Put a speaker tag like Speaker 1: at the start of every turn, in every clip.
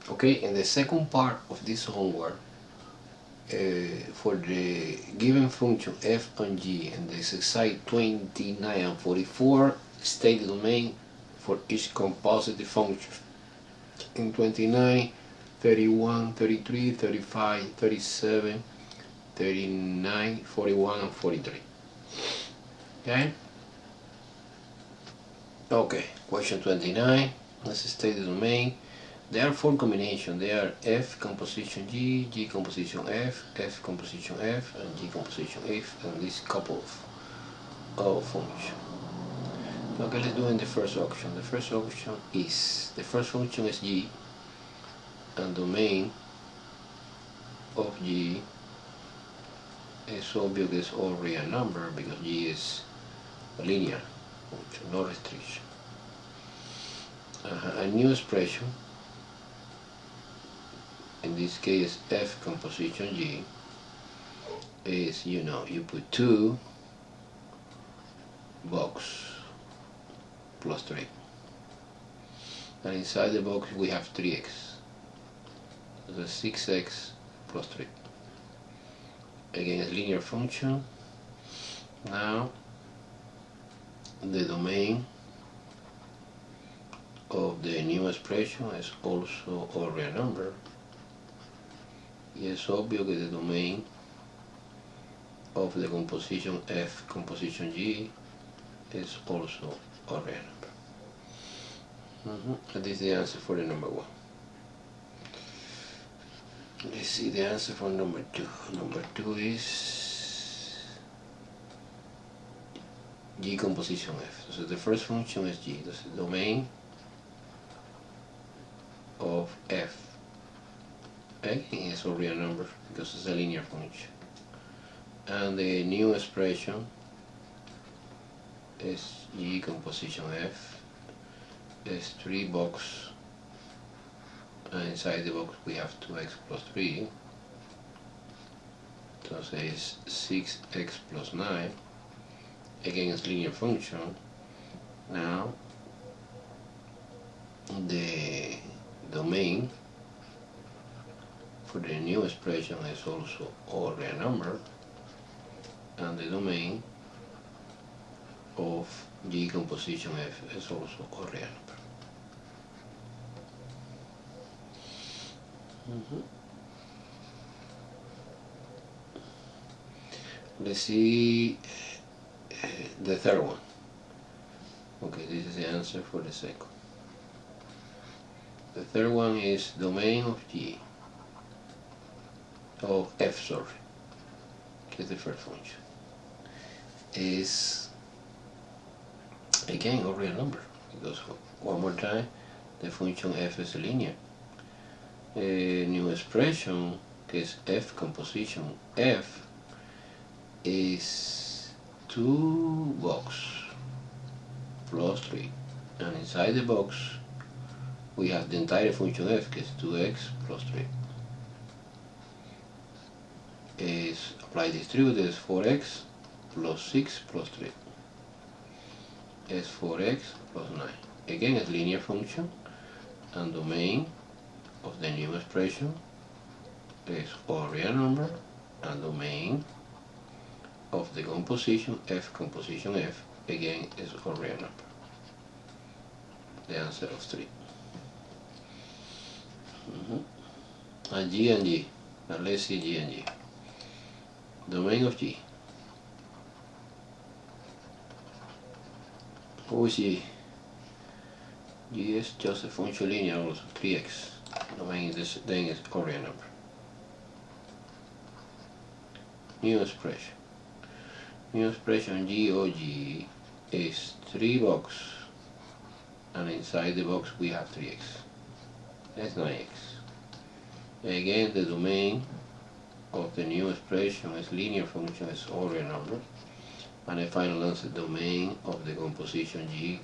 Speaker 1: Okay, in the second part of this homework, for the given function f and g and the exercise 29 and 44, state the domain for each composite function. In 29, 31, 33, 35, 37, 39, 41, and 43. Okay? Okay, question 29. Let's state the domain. There are four combinations. They are F composition G, G composition F, F composition F, and G composition F, and this couple of functions. Okay, let's do in the first option. The first option is, the first function is G, and domain of G is obvious it's all real number because G is a linear function, no restriction. A new expression, in this case F composition G, is, you put 2 box plus 3, and inside the box we have 3x, so 6x plus 3. Again, a linear function. Now the domain of the new expression is also a real number. It's obvious that the domain of the composition F composition G is also a real number. And this is the answer for the number 1. Let's see the answer for number 2. Number 2 is G composition F. So the first function is G. That's the domain of F. Again, it's a real number because it's a linear function. And the new expression is G composition F. It's 3 box, and inside the box we have 2x plus 3. So it's 6x plus 9. Again, it's linear function. Now the domain for the new expression is also a real number, and the domain of G composition F is also a real number. Let's see the third one. Okay, this is the answer for the second. The third one is domain of G, of F, sorry, is the first function, is again a real number because, one more time, the function F is linear. A new expression is F composition F is 2 box plus 3, and inside the box we have the entire function F, which is 2x plus 3. Is applied distributed is 4x plus 6 plus 3. Is 4x plus 9. Again, it's linear function, and domain of the new expression is a real number, and domain of the composition F composition F again is a real number. The answer of 3. And G and G. Now let's see G and G. Domain of G. Who is G? G is just a function linear, also 3x. Domain is then is a real number. New expression. New expression G O G is 3 box, and inside the box we have 3x. That's 9x. Again, the domain of the new expression is linear function, is a real number, and the final answer, domain of the composition G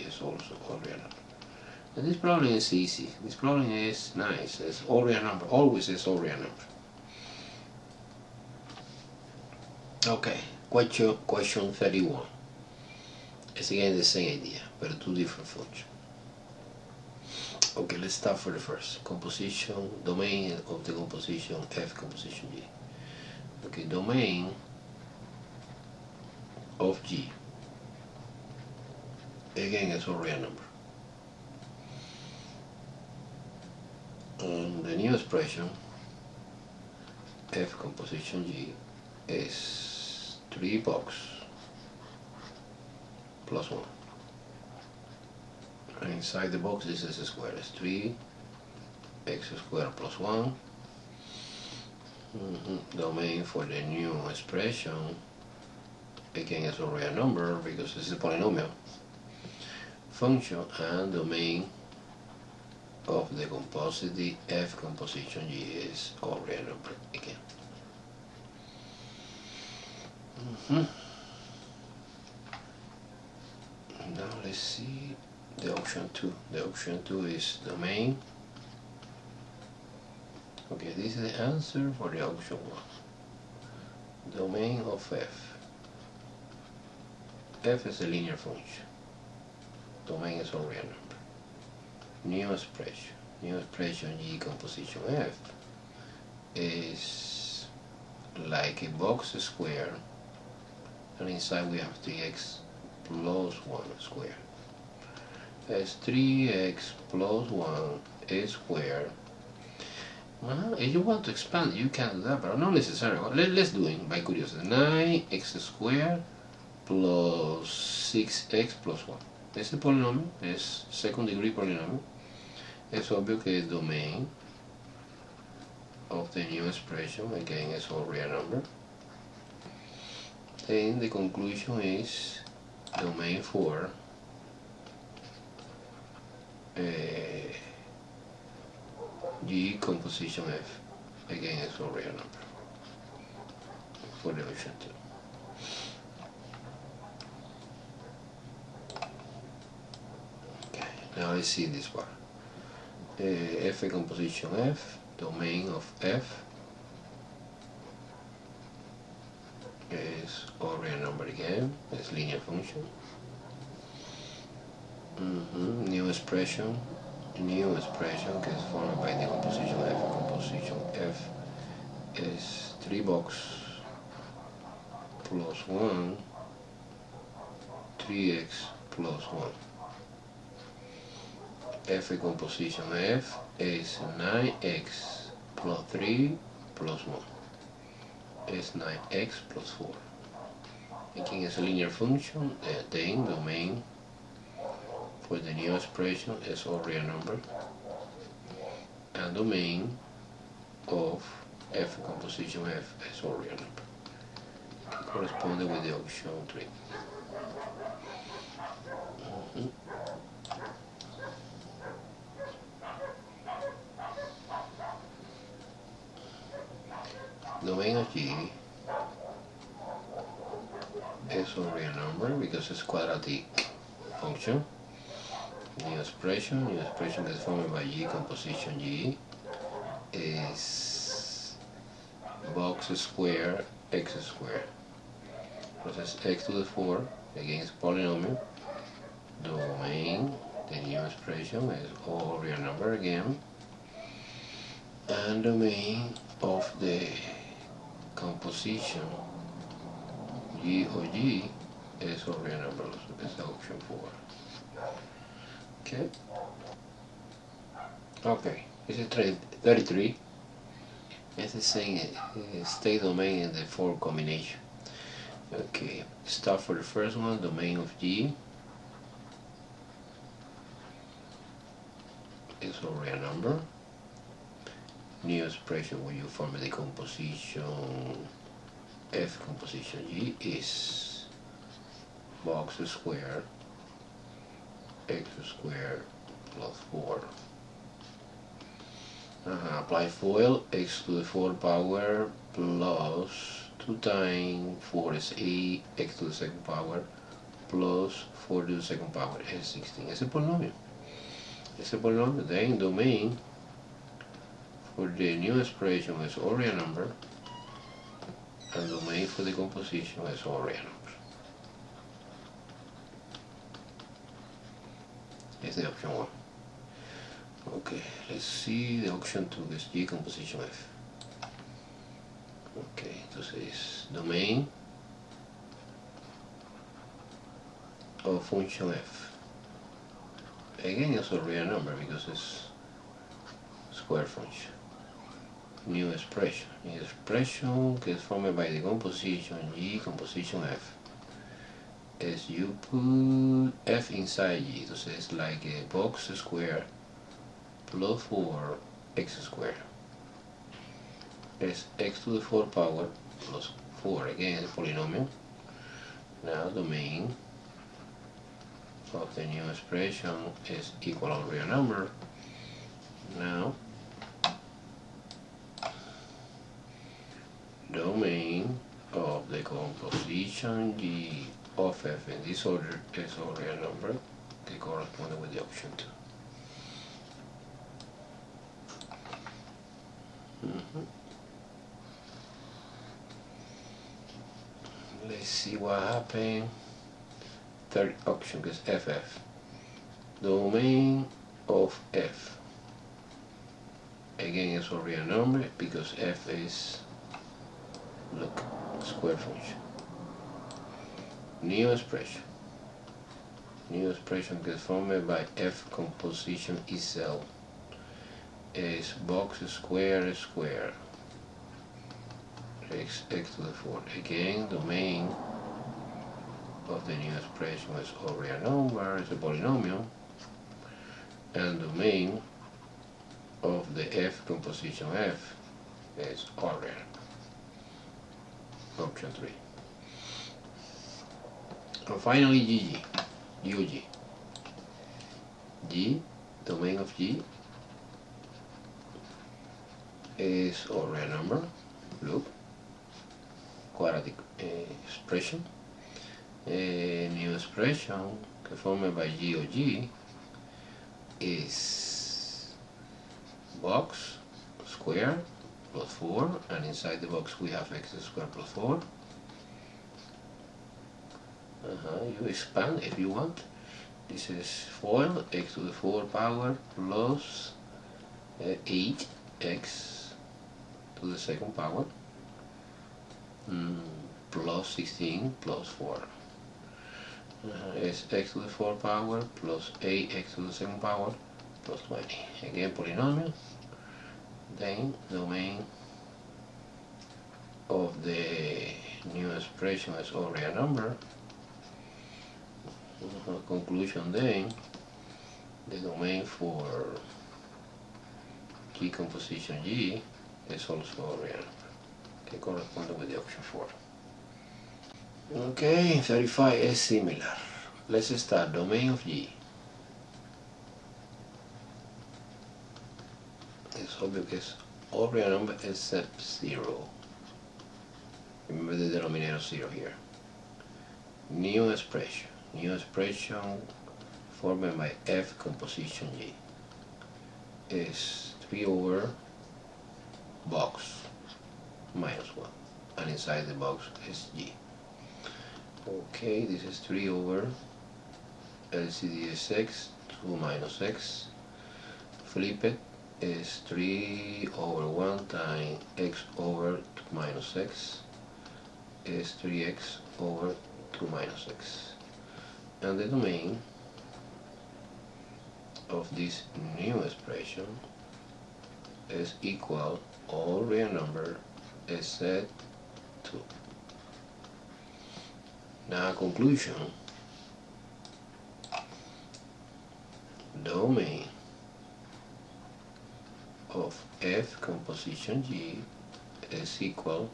Speaker 1: is also a real number. And this problem is easy. This problem is nice. It's a real number. Always is a real number. Okay, question 31. It's again the same idea, but 2 different functions. Okay, let's start for the first composition, domain of the composition F composition G. Okay, domain of G, again it's a real number, and the new expression F composition G is 3 box plus 1, and inside the box this is a square, it's 3 x squared plus 1. Domain for the new expression, again it's a real number because this is a polynomial function, and domain of the composite F composition G is all real number again. Now let's see the option 2. The option 2 is domain. Okay, this is the answer for the option 1. Domain of F. F is a linear function. Domain is a real number. New expression. New expression G composition F is like a box square, and inside we have 3x plus 1 square. That's 3x plus 1 is squared. Well, if you want to expand, you can do that, but not necessarily. Let's do it by curiosity. 9x squared plus 6x plus 1. Es a polynomial, es second degree polynomial. Es obvio que el domain of the new expression, again, is all real number. Then the conclusion is domain for G composition F, again, is all real number for the option 2. Now let's see this part. F composition F, domain of F is all real number again, it's linear function. New expression que is formed by the composition F. Composition F is 3 box plus 1, 3x plus 1. F composition F is 9x plus 3 plus 1. Is 9x plus 4. Again, it's a linear function. Then domain for the new expression is all real number, and domain of F composition F is all real number. Corresponding with the option 3. Domain of G is a real number because it's quadratic function. New expression is formed by G composition G is box square x squared plus x to the 4, again it's polynomial. Domain, the new expression, is all real number again, and domain of the composition G of G is all real numbers. It's option 4. Okay, this is 33. It's the same state domain in the 4 combination. Okay, start for the first one, domain of G is a real number. New expression when you form the composition F composition G is box square x squared plus 4. Apply FOIL, x to the 4 power plus 2 times 4 is 8, x to the 2nd power plus 4 to the 2nd power is 16. It's a polynomial. Then domain for the new expression is all real number, and domain for the composition is all real number. It's the option 1. Okay, let's see the option 2 is G composition F. Okay, entonces domain of function F. Again, it's a real number because it's square function. New expression que is formed by the composition G composition F. As you put F inside G, entonces it's like a box square plus 4 x squared. It's x to the 4th power plus 4, again, the polynomial. Now domain of the new expression is equal to real number. Now domain of the composition G of F in this order is a real number que corresponde with the option 2. Let's see what happened. Third option is FF. Domain of F. Again, it's a real number because F is, look, square function. New expression. New expression is formed by F composition itself. Is box square square x to the 4th. Again, domain of the new expression is a real number, it's a polynomial, and domain of the F composition F is all real. Option 3. And finally GG. G, domain of G is a real number, look, quadratic expression. A new expression formed by G of G is box square plus 4, and inside the box we have x squared plus 4. You expand if you want. This is FOIL, x to the 4th power plus 8x to the 2nd power plus 16 plus 4. Is x to the 4th power plus 8x to the 2nd power plus 20. Again, polynomial. Then domain of the new expression is a real number. Conclusion then, the domain for G composition G is also a real number que corresponde with the option 4. Okay, 35 is similar. Let's start domain of G. It's obvious que es all real number except 0. Remember the denominator 0 here. New expression formed by F composition G is 3 over box minus 1, and inside the box is G. Okay, this is 3 over LCD is x, 2 minus x. Flip it is 3 over 1 times x over 2 minus x is 3x over 2 minus x. And the domain of this new expression is equal all real number except 2. Now conclusion, domain of F composition G is equal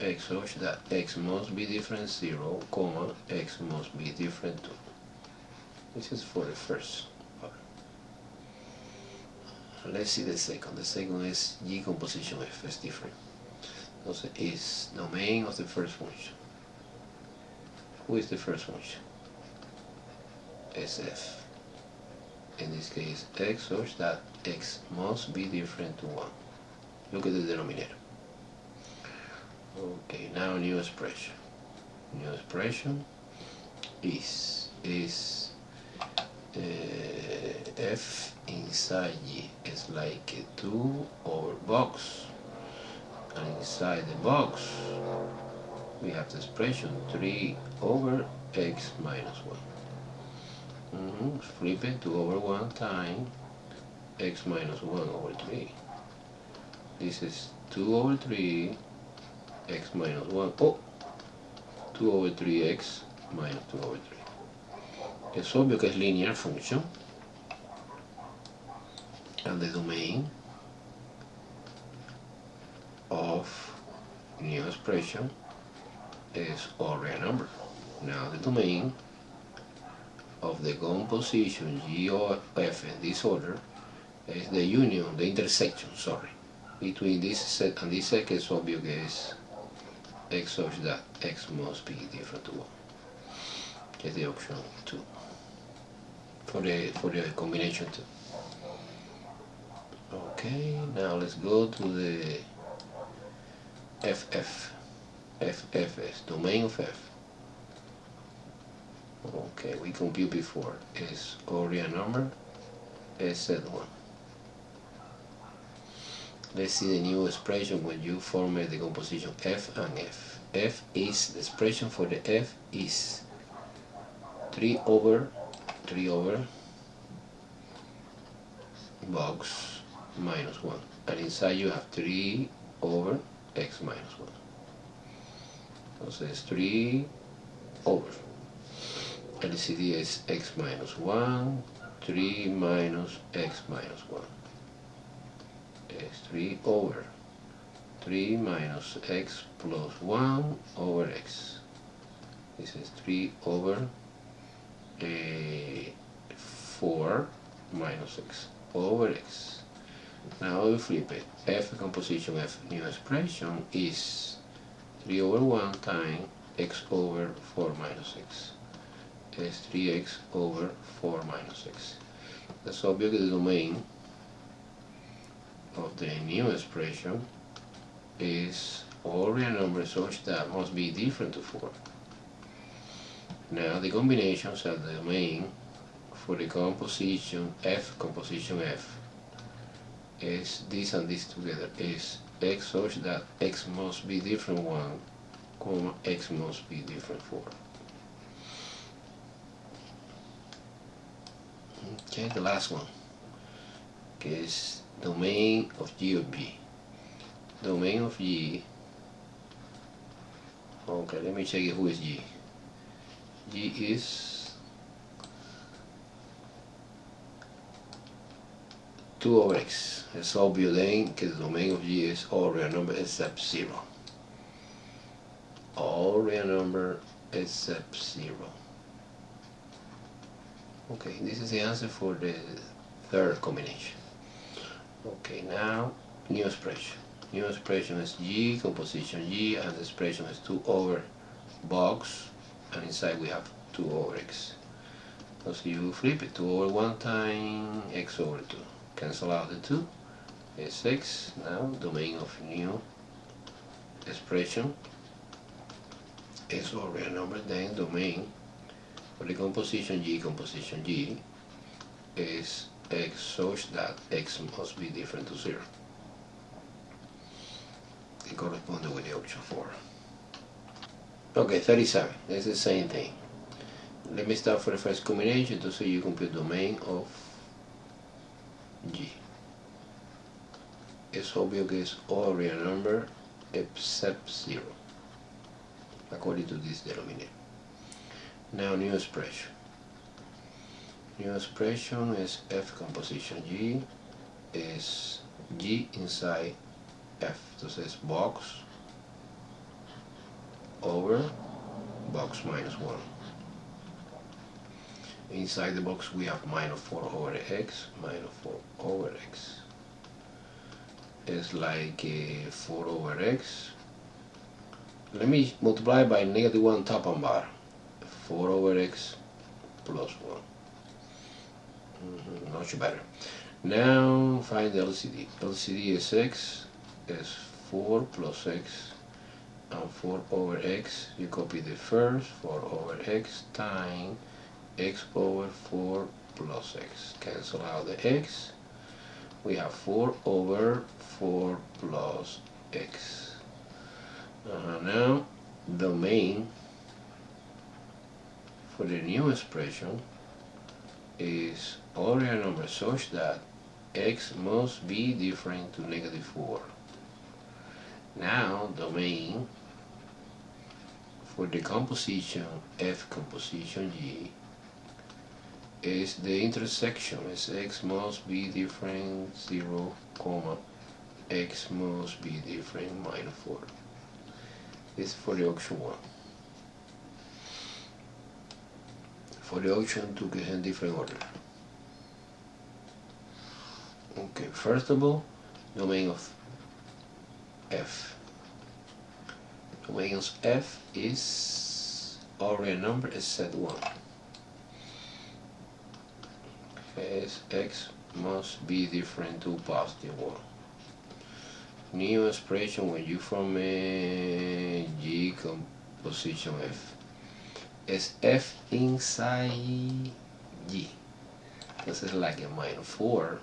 Speaker 1: x such that x must be different 0, comma, x must be different 2. This is for the first part. Let's see the second. The second is G composition F, is different. Entonces is domain of the first function. Who is the first function? Is F. In this case, x such that x must be different to 1. Look at the denominator. Okay, now new expression. New expression is f inside G is like a 2 over box, and inside the box we have the expression 3 over x minus 1. Flip it, 2 over 1 times x minus 1 over 3. This is 2 over 3 x minus 1. Oh, 2 over 3x minus 2 over 3. Es obvio que es linear function, and the domain of new expression is all real number. Now the domain of the composition G of F in this order is the union, the intersection, between this set and this set. Es obvio que es x such that x must be different to 1. Get the option 2 for the combination 2. Okay, now let's go to the FF. FF is domain of F. Okay, we compute before. Is all real number, is set 1. Let's see the new expression when you format the composition F and F. F is, the expression for the F is 3 over box minus 1, and inside you have 3 over x minus 1. So it's 3 over LCD is x minus 1, 3 minus x minus 1 is 3 over 3 minus x plus 1 over x. This is 3 over 4 minus x over x. Now we flip it. F composition F new expression is 3 over 1 times x over 4 minus x. Is 3x over 4 minus x. That's obvious the domain of the new expression is all real numbers such that must be different to 4. Now the combinations of the domain for the composition F is this and this together is x such that x must be different 1, comma x must be different 4. Okay, the last one is domain of G of G. Domain of G. Okay, let me check who is G. G is 2 over x. Es obvio then que the domain of G is all real number except 0. All real number except 0. Okay, this is the answer for the third combination. Okay, now new expression. New expression is G, composition G, and the expression is 2 over box, and inside we have 2 over x. So you flip it, 2 over 1 times x over 2. Cancel out the 2, it's x. Now domain of new expression is all real number, then domain for the composition G is x such that x must be different to 0. They correspond with the option 4. Okay, 37. It's the same thing. Let me start for the first combination to see you compute domain of G. It's obvious que es all real number except 0, according to this denominator. Now new expression. New expression is F composition G is G inside F. Entonces box over box minus 1. Inside the box we have minus 4 over x, minus 4 over x. It's like 4 over x. Let me multiply by negative 1 top and bottom. 4 over x plus 1. Much better. Now find the LCD. LCD is x, is 4 plus x, and 4 over x. You copy the first, 4 over x times x over 4 plus x. Cancel out the x. We have 4 over 4 plus x. Now, domain for the new expression is all real numbers such that x must be different to -4. Now, domain for the composition f composition g is the intersection is x must be different 0, x must be different -4. This is for the option 1. For the option 2 is in different order. Okay, first of all, domain of f. Domain of f is all real number except 1. As x must be different to +1. New expression when you form a G composition f is f inside G. This is like a -4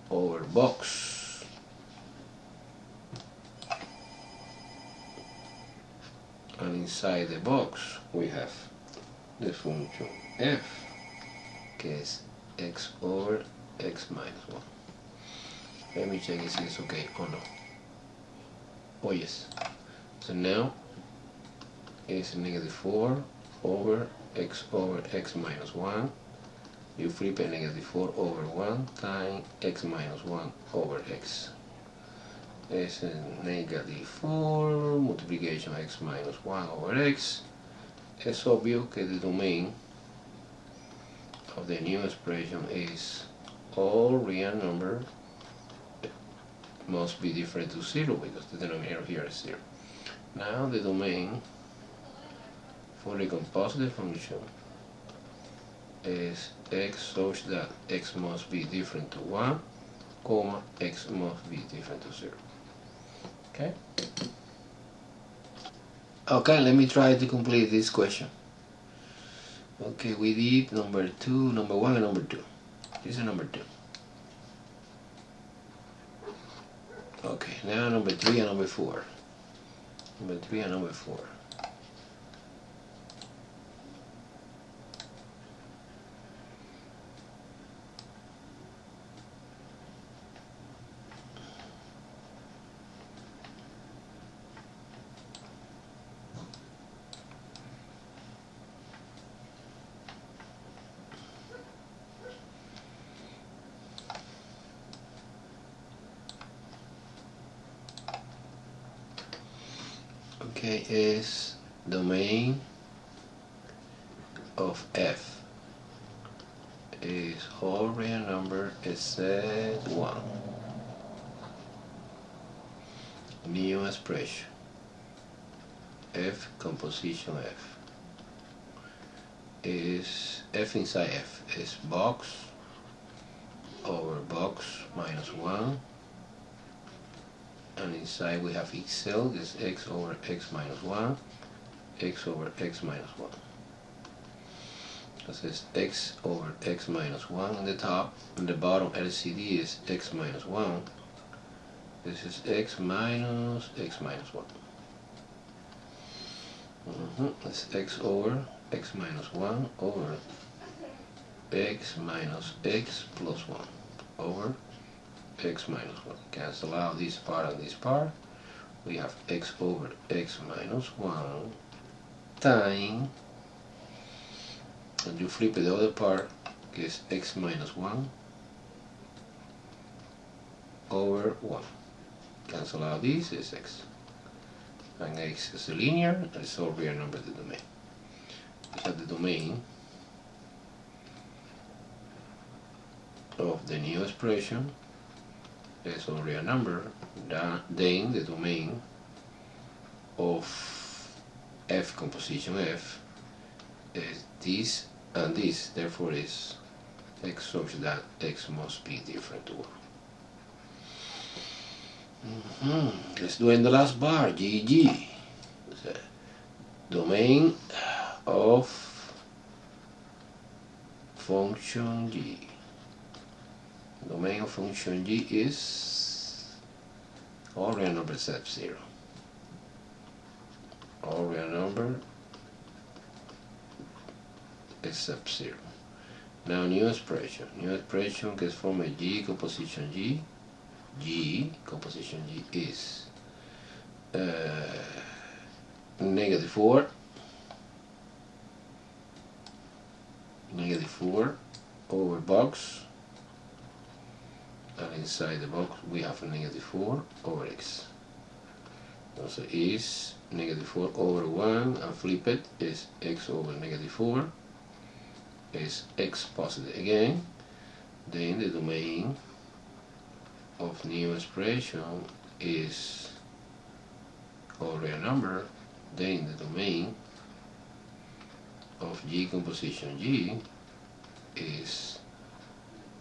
Speaker 1: over box. And inside the box we have the function f, is x over x minus 1. Let me check if it's okay or no. Oh yes. So now it's -4 over x minus 1. You flip it, -4 over 1 times x minus 1 over x. It's a -4 multiplication x minus 1 over x. It's obvious that the domain of the new expression is all real number must be different to 0 because the denominator here is 0. Now the domain for the composite function is x such that x must be different to 1, x must be different to 0. Okay? Okay, let me try to complete this question. Okay, we did number 1 and number 2. This is number 2. Okay, now number 3 and number 4. Number 3 and number 4. Okay, is domain of f is whole real number except 1. New expression f composition f is f inside f is box over box minus 1. And inside we have XL, this x over x minus 1, x over x minus 1. This is x over x minus 1 on the top, and the bottom LCD is x minus 1. This is x minus 1. It's x over x minus 1 over x minus x plus 1 over x minus 1. Cancel out this part and this part. We have x over x minus 1 times, and you flip the other part, is x minus 1 over 1. Cancel out this, is x. And x is a linear, and it's all real number of the domain. So the domain of the new expression is all real number, then the domain of f composition f is this and this, therefore is x such that x must be different to 1. Let's do in the last bar, GG. The domain of function G. Domain of function G is all real numbers except 0. All real number except 0. Now new expression que es forma G composition G. G composition G is -4 over box, and inside the box we have a -4 over x. Also is -4 over 1, and flip it is x over -4 is x positive again. Then the domain of new expression is all real number. Then the domain of G composition G is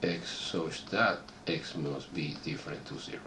Speaker 1: x such that x must be different to 0.